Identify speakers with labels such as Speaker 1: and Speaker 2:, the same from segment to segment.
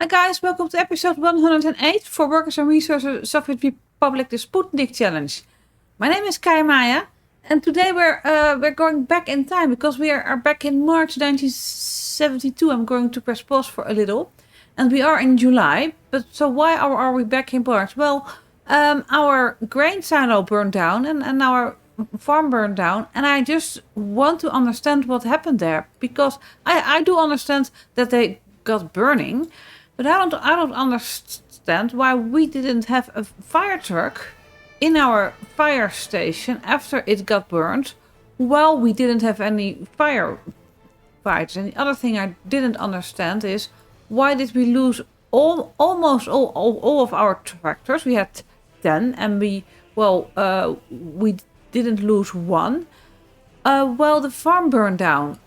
Speaker 1: Hi guys, welcome to episode 108 for Workers and Resources Soviet Republic, the Sputnik Challenge. My name is CayaMaya, and today we're going back in time because we are back in March 1972. I'm going to press pause for a little, and we are in July. But so why are we back in March? Well, our grain silo burned down and our farm burned down, and I just want to understand what happened there because I do understand that they got burning. But I don't understand why we didn't have a fire truck in our fire station after it got burned, while we didn't have any firefighters. And the other thing I didn't understand is why did we lose almost all of our tractors? We had 10, and we didn't lose one. Well, the farm burned down.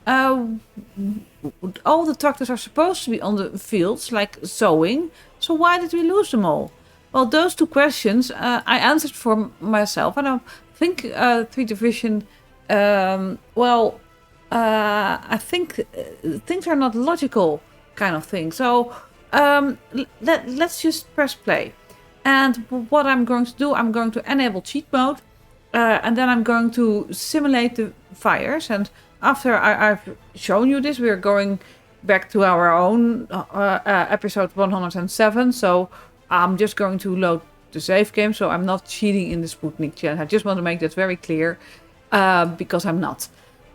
Speaker 1: All the tractors are supposed to be on the fields, like sowing. So why did we lose them all? Well, those two questions I answered for myself. And I think 3 Division, I think things are not logical kind of thing. So let's just press play. And what I'm going to do, I'm going to enable cheat mode. And then I'm going to simulate the fires. And after I've shown you this, we're going back to our own episode 107. So I'm just going to load the save game. So I'm not cheating in the Sputnik challenge. I just want to make that very clear because I'm not.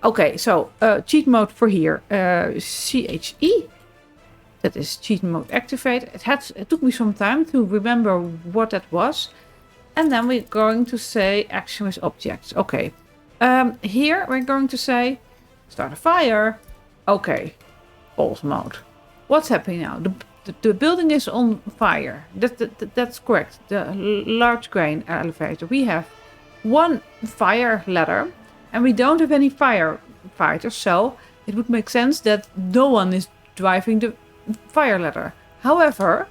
Speaker 1: Okay, so cheat mode for here. CHE. That is cheat mode activate. It took me some time to remember what that was. And then we're going to say action with objects. Okay. Here we're going to say start a fire. Okay. Pause mode. What's happening now? The building is on fire. That's correct. The large grain elevator. We have one fire ladder and we don't have any firefighters. So it would make sense that no one is driving the fire ladder. However,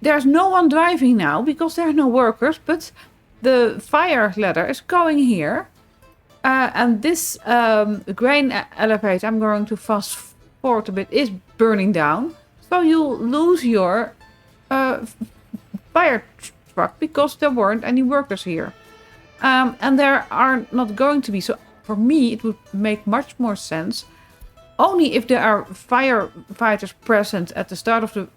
Speaker 1: there's no one driving now because there are no workers, but the fire ladder is going here. And this grain elevator, I'm going to fast forward a bit, is burning down. So you'll lose your fire truck because there weren't any workers here. And there are not going to be. So for me, it would make much more sense only if there are firefighters present at the start of the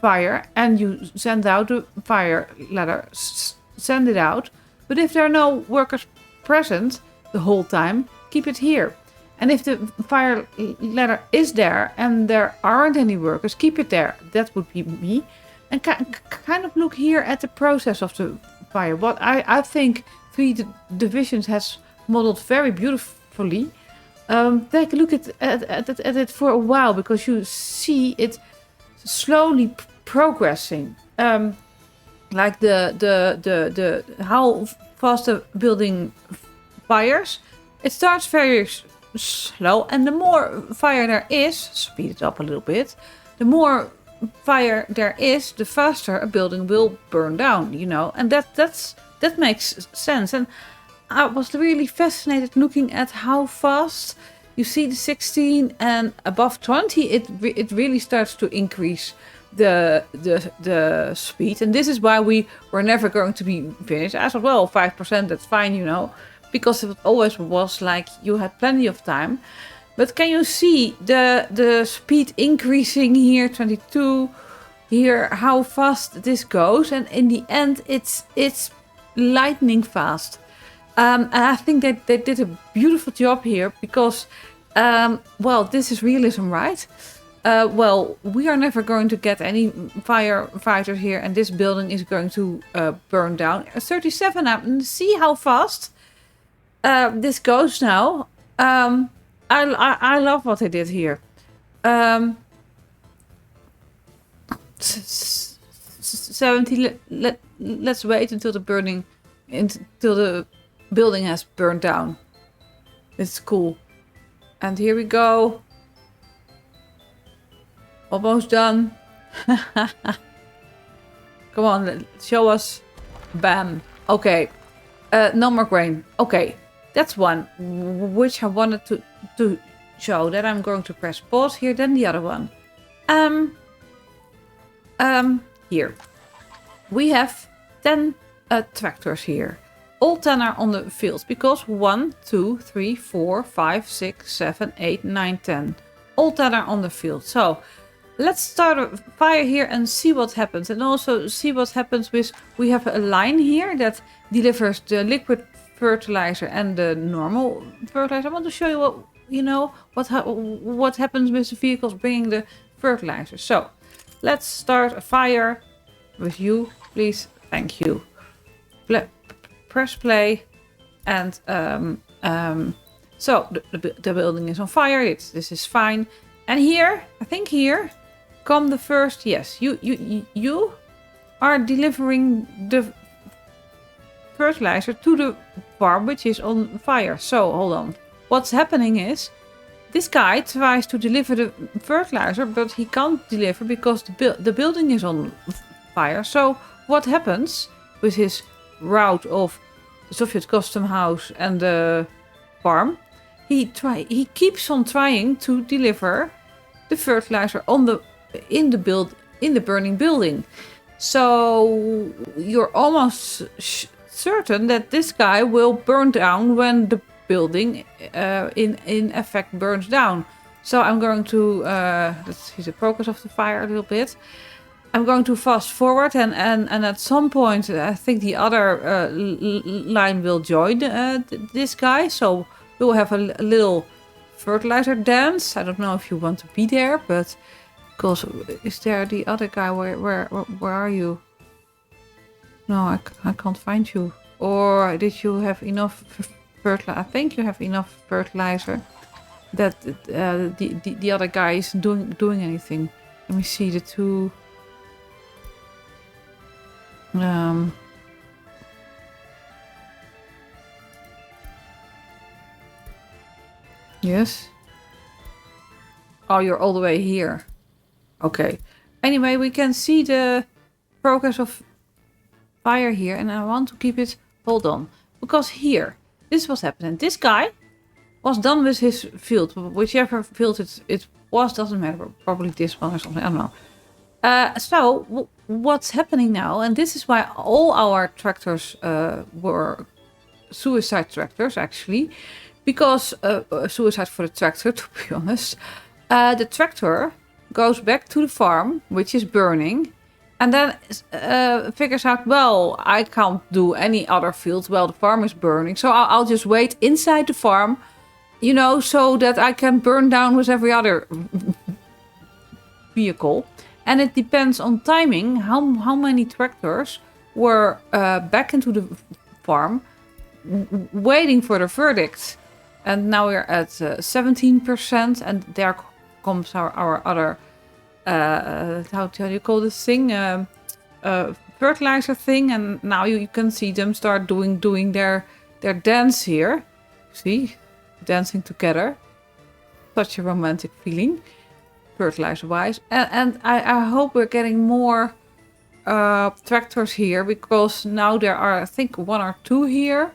Speaker 1: fire and you send out the fire ladder, send it out. But if there are no workers present the whole time, keep it here. And if the fire ladder is there and there aren't any workers, keep it there. That would be me. And kind of look here at the process of the fire. What I think 3 Divisions has modeled very beautifully. Take a look at it for a while because you see it slowly progressing, like the how fast the building fires. It starts very slow, and the more fire there is, speed it up a little bit. The more fire there is, the faster a building will burn down. You know, and that makes sense. And I was really fascinated looking at how fast you see the 16 and above 20. It really starts to increase the speed, and this is why we were never going to be finished. I thought, well, 5%, that's fine, you know, because it always was like you had plenty of time. But can you see the speed increasing here, 22 here, how fast this goes, and in the end it's lightning fast. And I think that they did a beautiful job here because, well, this is realism, right? Well, we are never going to get any firefighters here, and this building is going to burn down. 37 up. See how fast this goes now. I love what they did here. 70. Let's wait until the building has burned down. It's cool. And here we go. Almost done. Come on, show us. Bam. Okay. No more grain. Okay. That's one which I wanted to show. Then I'm going to press pause here. Then the other one. Here we have 10 tractors here. All 10 are on the fields because 1, 2, 3, 4, 5, 6, 7, 8, 9, 10. All 10 are on the field. So let's start a fire here and see what happens. And also see what happens with, we have a line here that delivers the liquid fertilizer and the normal fertilizer. I want to show you what, you know, what happens with the vehicles bringing the fertilizer. So let's start a fire with you, please. Thank you. Press play, and so the building is on fire. This is fine. And here, I think here, come the first. Yes, you are delivering the fertilizer to the farm, which is on fire. So hold on. What's happening is this guy tries to deliver the fertilizer, but he can't deliver because the building is on fire. So what happens with his route of the Soviet custom house and the farm? He keeps on trying to deliver the fertilizer in the burning building. So you're almost certain that this guy will burn down when the building in effect burns down. So I'm going to let's see the progress of the fire a little bit. I'm going to fast forward and at some point I think the other line will join this guy. So we'll have a little fertilizer dance. I don't know if you want to be there, but because is there the other guy? Where are you? No, I can't find you. Or did you have enough fertilizer? I think you have enough fertilizer that the other guy isn't doing anything. Let me see the two. Yes. Oh, you're all the way here. Okay. Anyway, we can see the progress of fire here, and I want to keep it. Hold on, because here, this was happening. This guy was done with his field, whichever field it was, doesn't matter. Probably this one or something. I don't know. So what's happening now, and this is why all our tractors were suicide tractors, actually, because suicide for the tractor, to be honest. The tractor goes back to the farm, which is burning, and then figures out, well, I can't do any other fields while the farm is burning, so I'll just wait inside the farm, you know, so that I can burn down with every other vehicle. And it depends on timing, how many tractors were back into the farm waiting for the verdict. And now we're at 17%, and there comes our other, how do you call this thing? Fertilizer thing. And now you can see them start doing their dance here. See, dancing together. Such a romantic feeling. Fertilizer-wise, and I hope we're getting more tractors here, because now there are, I think, 1 or 2 here.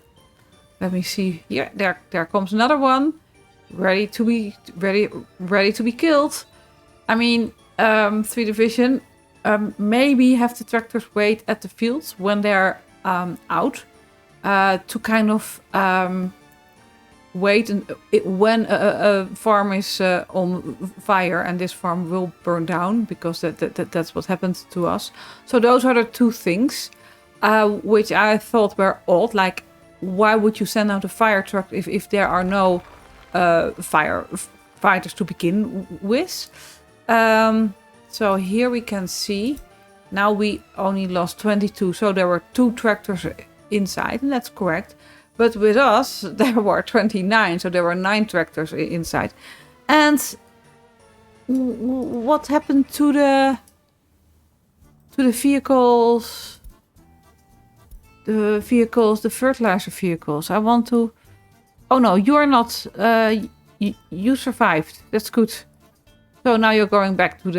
Speaker 1: Let me see. Yeah, there comes another one, ready to be killed. I mean, 3 Division, maybe have the tractors wait at the fields when they're out to kind of wait when a farm is on fire, and this farm will burn down, because that's what happened to us. So those are the 2 things which I thought were odd. Like, why would you send out a fire truck if there are no firefighters to begin with? So here we can see now we only lost 22, so there were 2 tractors inside, and that's correct. But with us, there were 29, so there were 9 tractors inside. And what happened to the vehicles? The fertilizer vehicles. I want to. Oh no, you're not. You survived. That's good. So now you're going back to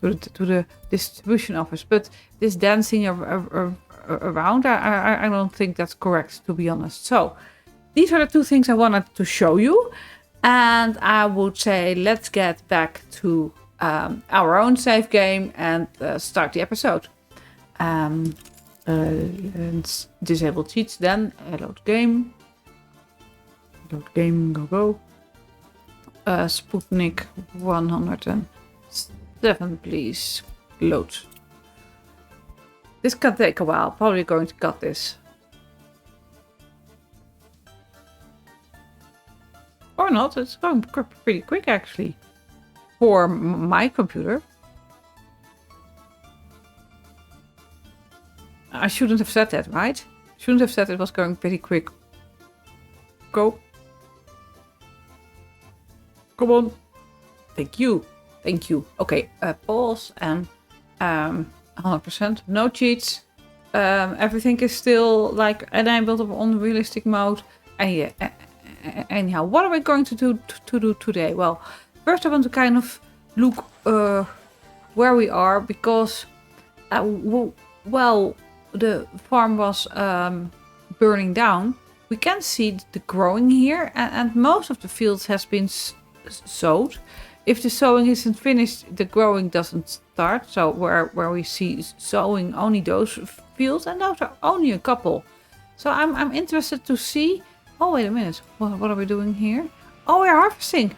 Speaker 1: the distribution office. But this dancing around, I don't think that's correct, to be honest. So these are the 2 things I wanted to show you, and I would say let's get back to our own save game and start the episode. And disable cheats then. Load game. Load game, go. Sputnik 107, please. Load. This can take a while. Probably going to cut this. Or not. It's going pretty quick actually. For my computer. I shouldn't have said that, right? Shouldn't have said it was going pretty quick. Go. Come on. Thank you. Thank you. Okay, pause and 100%. No cheats. Everything is still like enabled on realistic mode. And yeah, anyhow, what are we going to do today? Well, first I want to kind of look where we are because, well, the farm was burning down. We can see the growing here, and most of the fields has been sowed. If the sowing isn't finished, the growing doesn't start. So where we see sowing only those fields, and those are only a couple. So I'm interested to see. Oh, wait a minute. What are we doing here? Oh, we're harvesting.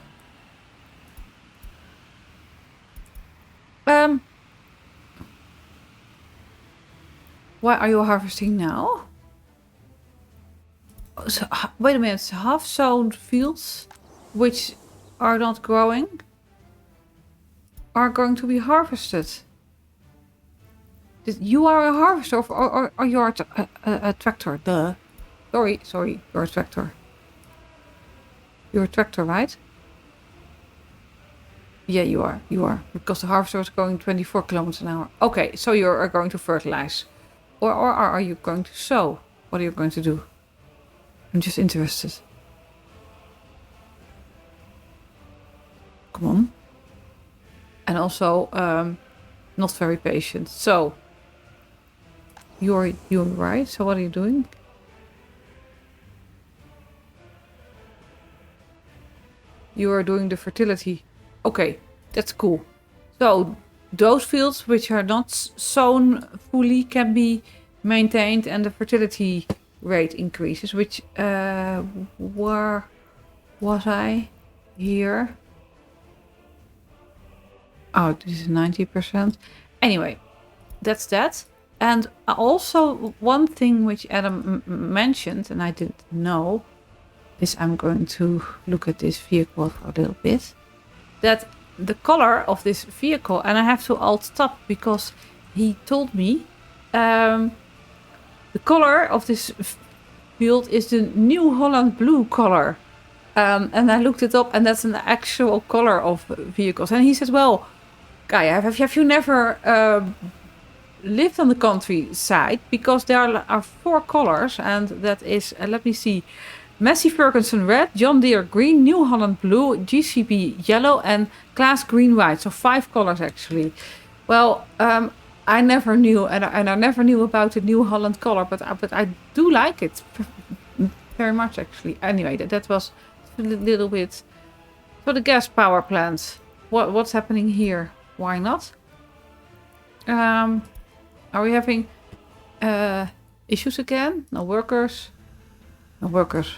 Speaker 1: Why are you harvesting now? So, wait a minute. Half-sown fields, which are not growing, are going to be harvested. You are a harvester or you are a tractor? Duh. Sorry, you're a tractor. You're a tractor, right? Yeah, you are. Because the harvester is going 24 kilometers an hour. Okay, so you are going to fertilize. Or are you going to sow? What are you going to do? I'm just interested. Come on. And also, not very patient. So, you're right. So what are you doing? You are doing the fertility. Okay, that's cool. So, those fields which are not sown fully can be maintained and the fertility rate increases, which, where was I? Here. Oh, this is 90%. Anyway, that's that. And also one thing which Adam mentioned, and I didn't know, is I'm going to look at this vehicle for a little bit. That the color of this vehicle, and I have to alt-tab because he told me the color of this field is the New Holland blue color. And I looked it up, and that's an actual color of vehicles. And he said, well, Kaya, have you never lived on the countryside? Because there are 4 colors, and that is, let me see, Massey Ferguson red, John Deere green, New Holland blue, GCB yellow, and Claas green white. So 5 colors actually. Well, I never knew, and I never knew about the New Holland color, but I do like it very much actually. Anyway, that was a little bit. So the gas power plants. What's happening here? Why not? Are we having issues again? No workers. No workers.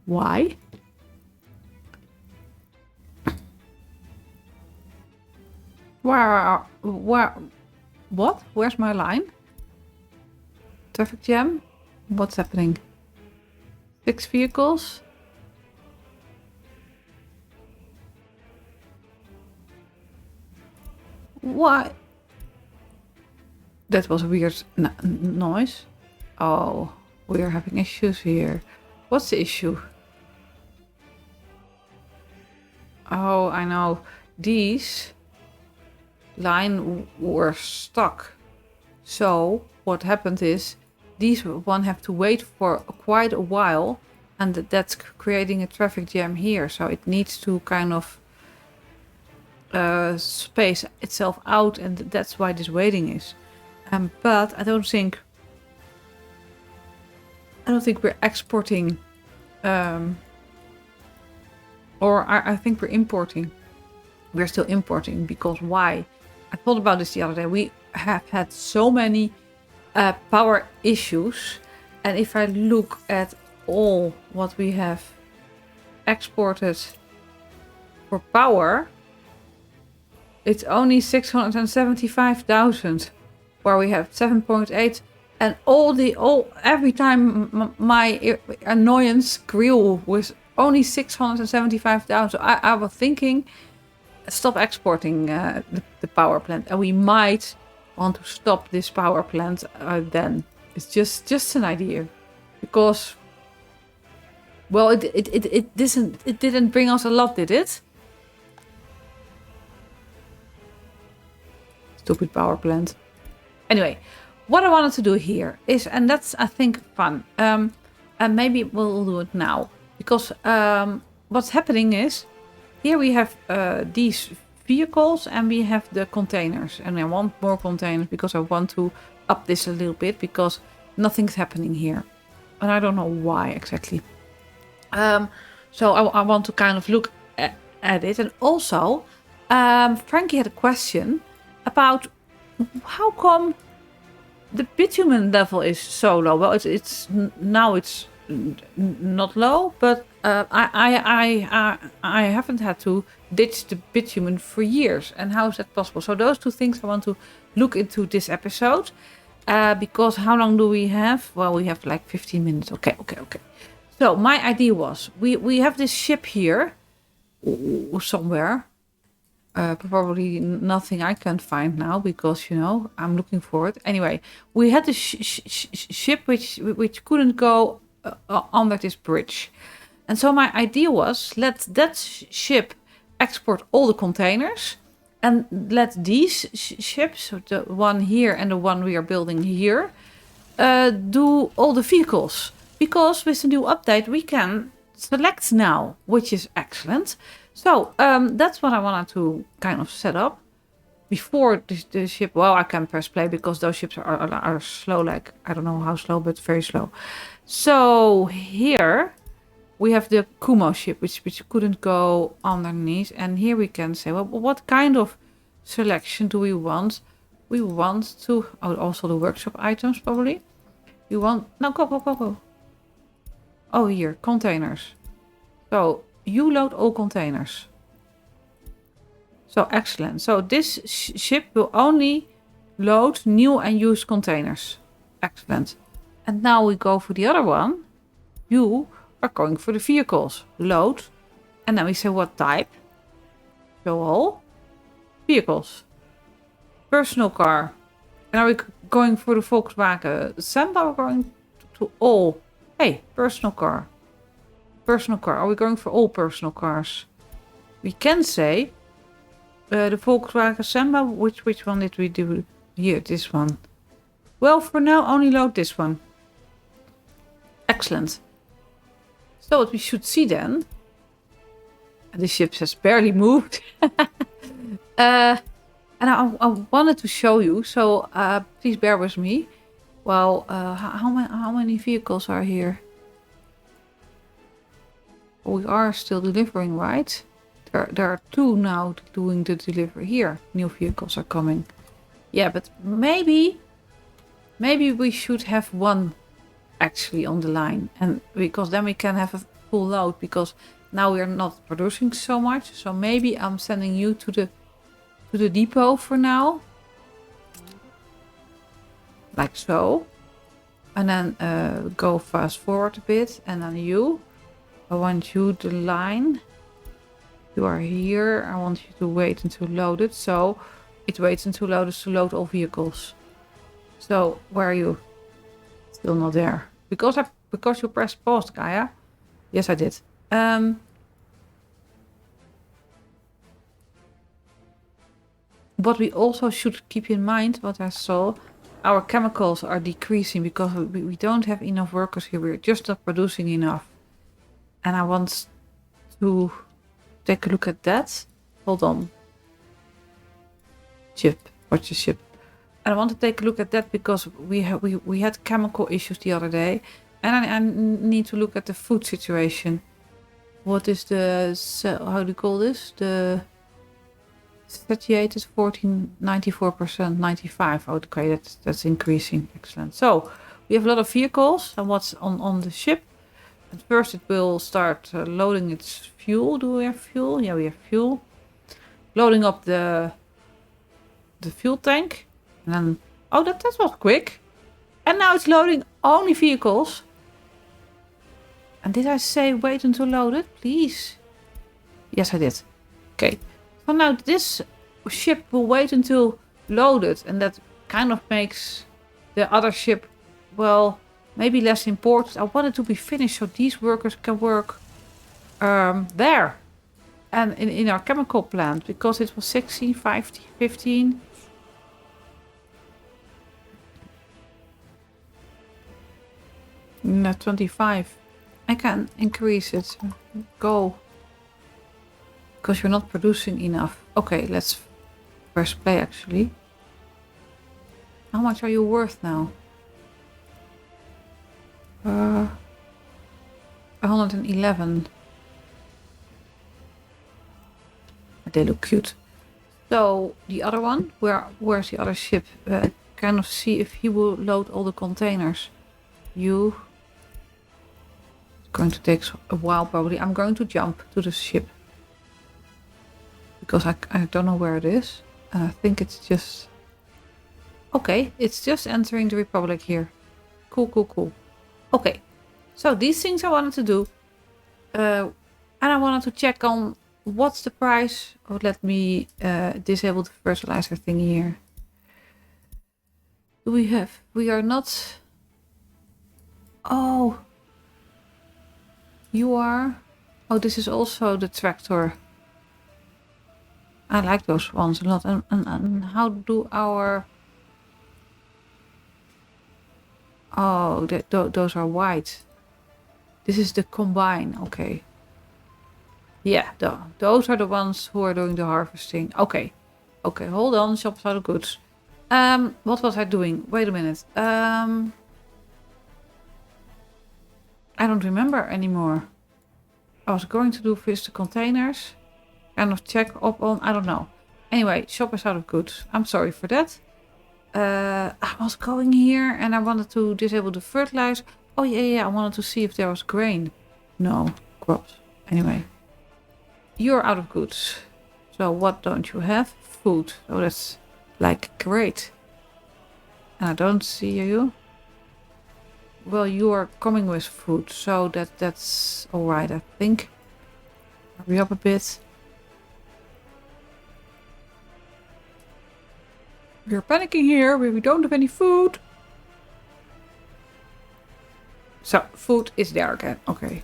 Speaker 1: Why? Where? What? Where's my line? Traffic jam? What's happening? 6 vehicles? Why? That was a weird noise. Oh, we are having issues here. What's the issue? Oh, I know. These line were stuck. So what happened is these one have to wait for quite a while, and that's creating a traffic jam here. So it needs to kind of space itself out, and that's why this waiting is. But I don't think we're exporting, or I think we're importing. we're still importing. Because why? I thought about this the other day. We have had so many power issues. And if I look at all what we have exported for power, it's only 675,000, where we have 7.8. And every time my annoyance grew with only 675,000. I was thinking, stop exporting the power plant, and we might want to stop this power plant then. It's just an idea, because, well, it didn't bring us a lot, did it? Stupid power plant. Anyway, what I wanted to do here is, and that's, I think, fun. And maybe we'll do it now. Because what's happening is, here we have these vehicles and we have the containers. And I want more containers because I want to up this a little bit, because nothing's happening here. And I don't know why exactly. So I want to kind of look at it. And also, Frankie had a question about how come the bitumen level is so low. Well, it's now it's not low, but I haven't had to ditch the bitumen for years. And how is that possible? So those two things I want to look into this episode. Because how long do we have? Well, we have like 15 minutes. Okay. So my idea was, we have this ship here somewhere. Probably nothing I can find now, because, you know, I'm looking for it. Anyway, we had this ship which couldn't go under this bridge. And so my idea was, let that ship export all the containers, and let these ships, the one here and the one we are building here, do all the vehicles. Because with the new update, we can select now, which is excellent. So that's what I wanted to kind of set up before the ship. Well, I can press play because those ships are slow, like, I don't know how slow, but very slow. So here we have the Kumo ship, which couldn't go underneath. And here we can say, well, what kind of selection do we want? We want to, also the workshop items probably. You want, no, go. Oh, here, containers. So you load all containers. So excellent. So this ship will only load new and used containers. Excellent. And now we go for the other one. You are going for the vehicles. Load. And then we say what type. Show all. Vehicles. Personal car. And are we going for the Volkswagen Samba? We're going to all. Hey, personal car. Personal car. Are we going for all personal cars? We can say the Volkswagen Samba. Which one did we do? Here, this one. Well, for now, only load this one. Excellent. So what we should see then. The ship has barely moved. And I wanted to show you. So please bear with me. Well, how many vehicles are here? We are still delivering, right? There are two now doing the delivery here. New vehicles are coming. Yeah, but maybe we should have one actually on the line, and because then we can have a full load, because now we are not producing so much. So maybe I'm sending you to the depot for now, like so, and then go fast forward a bit, and then I want you the line. You are here. I want you to wait until loaded. So it waits until loaded to load all vehicles. So where are you? Still not there. Because you pressed pause, Kaya. Yes, I did. What we also should keep in mind, what I saw, our chemicals are decreasing because we don't have enough workers here. We're just not producing enough. And I want to take a look at that. Hold on. Ship. Watch the ship. And I want to take a look at that because we had chemical issues the other day. And I need to look at the food situation. What is how do you call this? Satiated 14, 94%, 95. Okay, that's increasing. Excellent. So we have a lot of vehicles, and what's on the ship? At first, it will start loading its fuel. Do we have fuel? Yeah, we have fuel. Loading up the fuel tank, and then that was quick. And now it's loading only vehicles. And did I say wait until loaded, please? Yes, I did. Okay. So now this ship will wait until loaded, and that kind of makes the other ship, well, maybe less important. I want it to be finished so these workers can work there and in our chemical plant, because it was 16, 15. No, 25. I can increase it. Go. Because you're not producing enough. Okay, let's press play actually. How much are you worth now? 111. They look cute. So the other one, where's the other ship? Kind of see if he will load all the containers. It's going to take a while probably. I'm going to jump to the ship. Because I don't know where it is. And I think it's just... Okay, it's just entering the Republic here. Cool. Okay, so these things I wanted to do. And I wanted to check on what's the price. Oh, let me disable the fertilizer thing here. Do we have... We are not... Oh. You are... Oh, this is also the tractor. I like those ones a lot. And how do our... Oh, those are white. This is the combine. Okay. Yeah, those are the ones who are doing the harvesting. Okay. Okay, hold on. Shops out of goods. What was I doing? Wait a minute. I don't remember anymore. I was going to do fish the containers. Kind of check up on... I don't know. Anyway, shop is out of goods. I'm sorry for that. I was going here and I wanted to disable the fertilizer. Oh, yeah. I wanted to see if there was grain. No, crops. Anyway. You're out of goods. So what don't you have? Food. Oh, that's like great. And I don't see you. Well, you are coming with food. So that's alright, I think. Hurry up a bit. We're panicking here. We don't have any food. So, food is there again. Okay.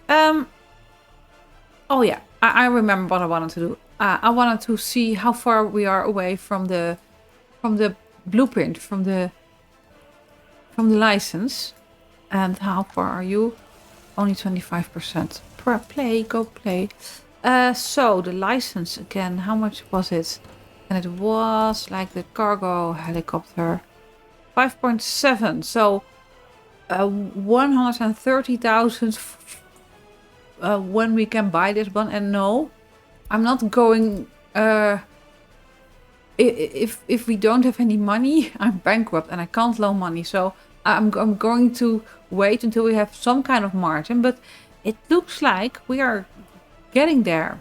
Speaker 1: Oh yeah. I remember what I wanted to do. I wanted to see how far we are away from the blueprint, from the license. And how far are you? Only 25%. Go play. So the license again, how much was it? And it was like the cargo helicopter. 5.7. So 130,000 when we can buy this one. And no, I'm not going... if we don't have any money, I'm bankrupt and I can't loan money. So I'm going to wait until we have some kind of margin. But it looks like we are getting there.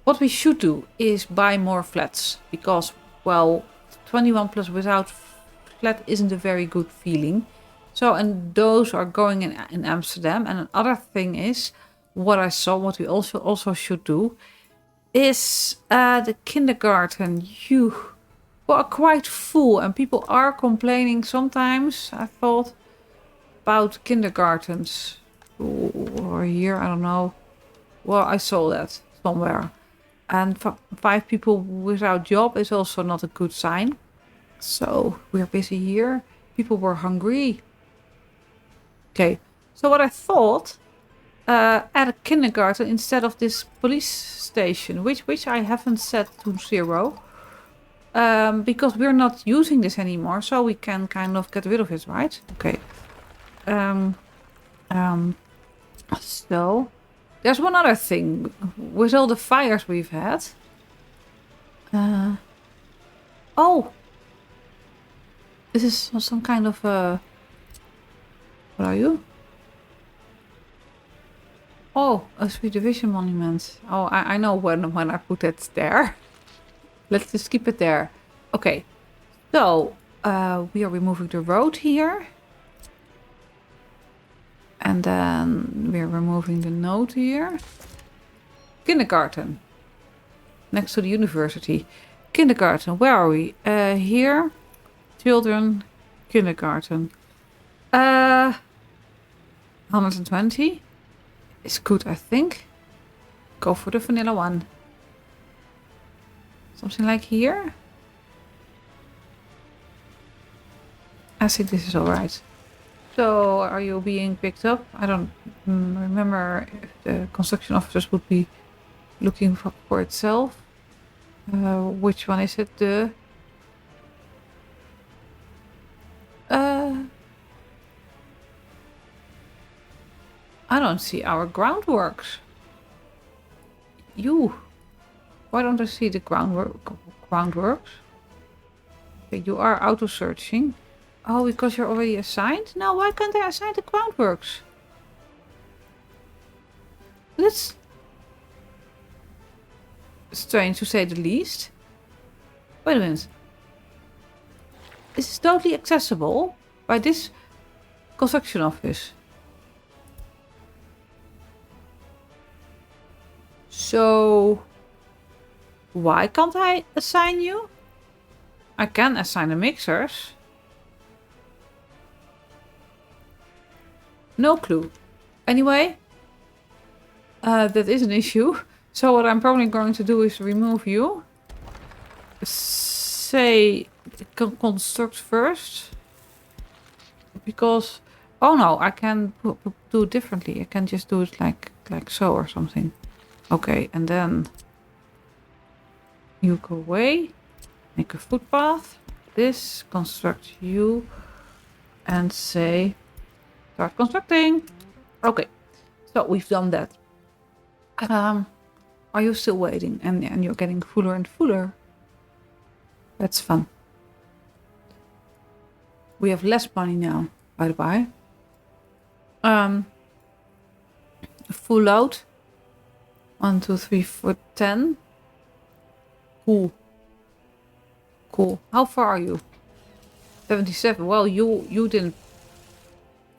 Speaker 1: What we should do is buy more flats. Because, well, 21 plus without flat isn't a very good feeling. So, and those are going in Amsterdam. And another thing is, what I saw, what we also should do, is the kindergarten. You are quite full. And people are complaining sometimes, I thought, about kindergartens. Or here, I don't know. Well, I saw that somewhere. And 5 people without job is also not a good sign. So we're busy here. People were hungry. Okay, so what I thought, at a kindergarten instead of this police station, which I haven't set to 0. Because we're not using this anymore, so we can kind of get rid of it, right? Okay. So there's one other thing with all the fires we've had. Oh! This is some kind of what are you? Oh, a Sweet Division monument. Oh, I know when I put it there. Let's just keep it there. Okay. So, we are removing the road here. And then we're removing the node here. Kindergarten. Next to the university. Kindergarten. Where are we? Here. Children. Kindergarten. 120. Is good, I think. Go for the vanilla one. Something like here. I think this is alright. So, are you being picked up? I don't remember if the construction officers would be looking for itself. Which one is it? The... I don't see our groundworks. You. Why don't I see the groundworks? Okay, you are auto-searching. Oh, because you're already assigned? No, why can't I assign the groundworks? That's strange to say the least. Wait a minute. This is totally accessible by this construction office. So, why can't I assign you? I can assign the mixers. No clue. Anyway, that is an issue. So what I'm probably going to do is remove you. Say, construct first. Because, oh no, I can do it differently. I can just do it like so or something. Okay, and then you go away, make a footpath, this, construct you, and say, start constructing. Okay, so we've done that. Are you still waiting? And you're getting fuller and fuller. That's fun. We have less money now, by the by. Full load. 1, 2, 3, 4, 10. Cool. Cool. How far are you? 77. Well, you didn't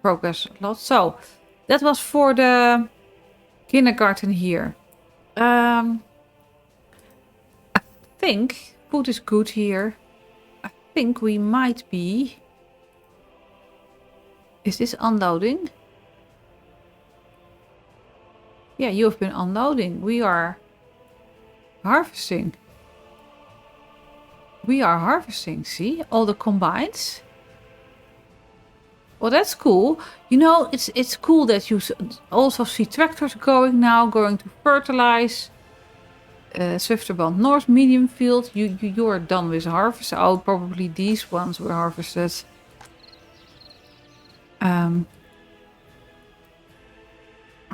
Speaker 1: progress a lot. So, that was for the kindergarten here. I think food is good here. I think we might be... Is this unloading? Yeah, you have been unloading. We are harvesting. We are harvesting, see? All the combines. Well, that's cool. You know, it's cool that you also see tractors going to fertilize. Zwifterband North medium field. You are done with harvest. Oh, probably these ones were harvested. And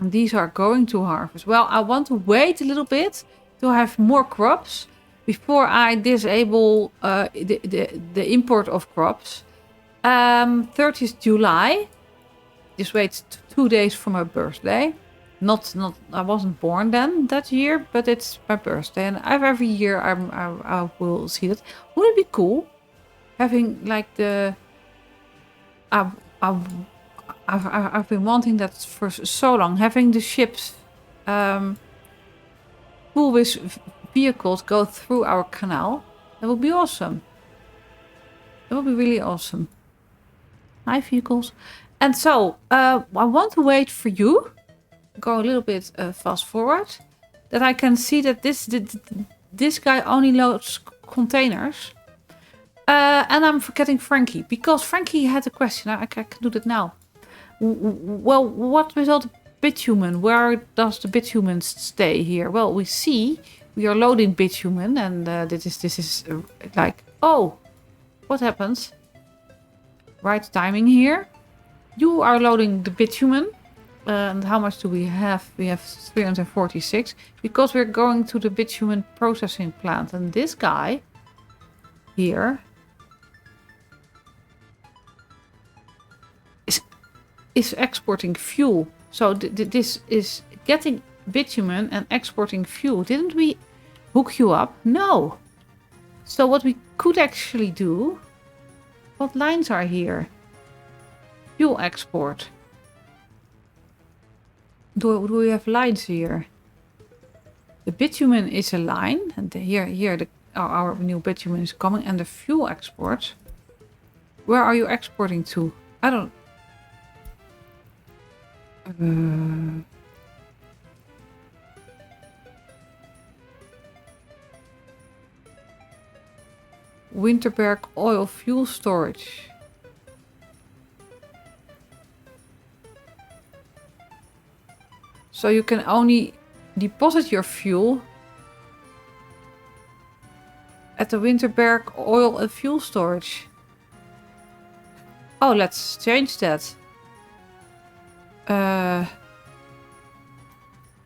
Speaker 1: these are going to harvest. Well, I want to wait a little bit to have more crops before I disable the import of crops. 30th July. Just wait 2 days for my birthday. Not I wasn't born then that year, but it's my birthday, and every year I will see that. Wouldn't it be cool having like the I've been wanting that for so long. Having the ships full with vehicles go through our canal. That would be awesome. That would be really awesome. Hi, vehicles. And so, I want to wait for you. Go a little bit fast forward. That I can see that this guy only loads containers. And I'm forgetting Frankie. Because Frankie had a question. I can do that now. Well, what with all the bitumen? Where does the bitumen stay here? Well, we see we are loading bitumen, and this is like, oh, what happens? Right timing here. You are loading the bitumen. And how much do we have? We have 346 because we're going to the bitumen processing plant. And this guy here is exporting fuel. So this is getting bitumen and exporting fuel. Didn't we hook you up? No. So what we could actually do, what lines are here? Fuel export. Do we have lines here? The bitumen is a line, and here our new bitumen is coming, and the fuel export. Where are you exporting to? I don't. Winterberg oil fuel storage. So you can only deposit your fuel at the Winterberg oil and fuel storage. Oh, let's change that.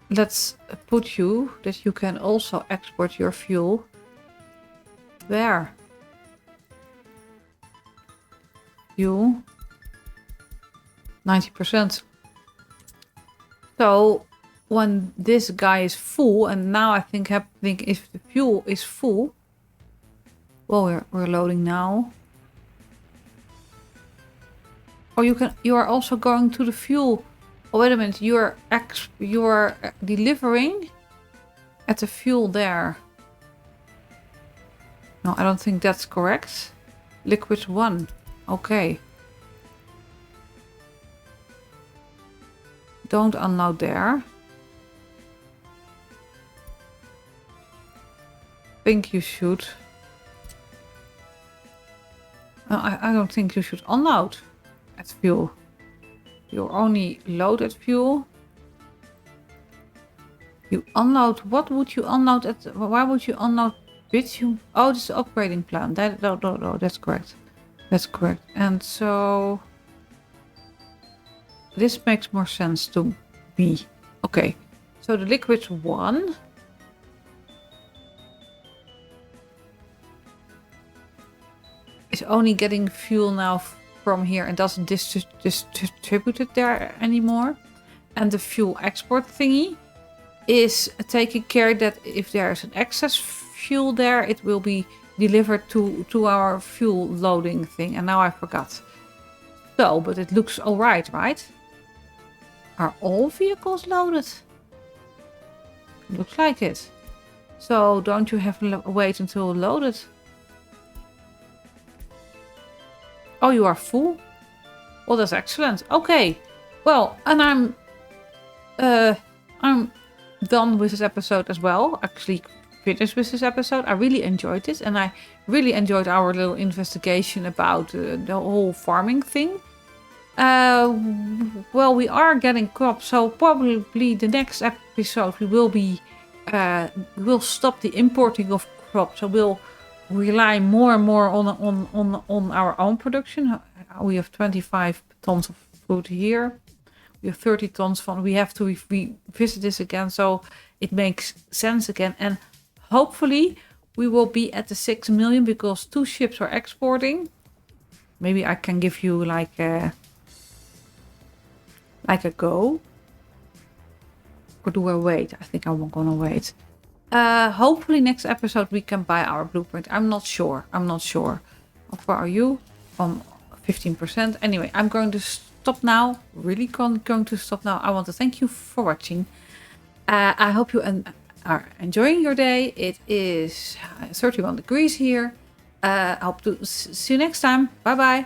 Speaker 1: Let's put you that you can also export your fuel there. Fuel 90%. So when this guy is full, and now I think if the fuel is full, well, we're loading now. Or you are also going to the fuel. Oh, wait a minute, you are delivering at the fuel there. No, I don't think that's correct. Liquid 1. Okay. Don't unload there. Think you should. I don't think you should unload at fuel. You only load at fuel. You unload. What would you unload at? Why would you unload bitumen? Oh, this is the upgrading plan. No, that's correct. That's correct. And so this makes more sense to me. Okay. So the liquid 1. Is only getting fuel now from here and doesn't distribute it there anymore. And the fuel export thingy is taking care that if there's an excess fuel there, it will be delivered to our fuel loading thing. And now I forgot. So, but it looks all right, right? Are all vehicles loaded? Looks like it. So don't you have to wait until loaded? Oh, you are full? Well, that's excellent. Okay. Well, and I'm done with this episode as well. Actually finished with this episode. I really enjoyed it. And I really enjoyed our little investigation about the whole farming thing. Well, we are getting crops. So probably the next episode we will be... we'll stop the importing of crops. So we'll rely more and more on our own production. We have 25 tons of food here. We have 30 tons from. We have to revisit this again, so it makes sense again. And hopefully we will be at the 6 million because 2 ships are exporting. Maybe I can give you like a go. Or do I wait? I think I'm gonna wait. Hopefully next episode we can buy our blueprint. I'm not sure. How far are you? 15%. Anyway, I'm going to stop now. Really going to stop now. I want to thank you for watching. I hope you are enjoying your day. It is 31 degrees here. I hope to see you next time. Bye bye.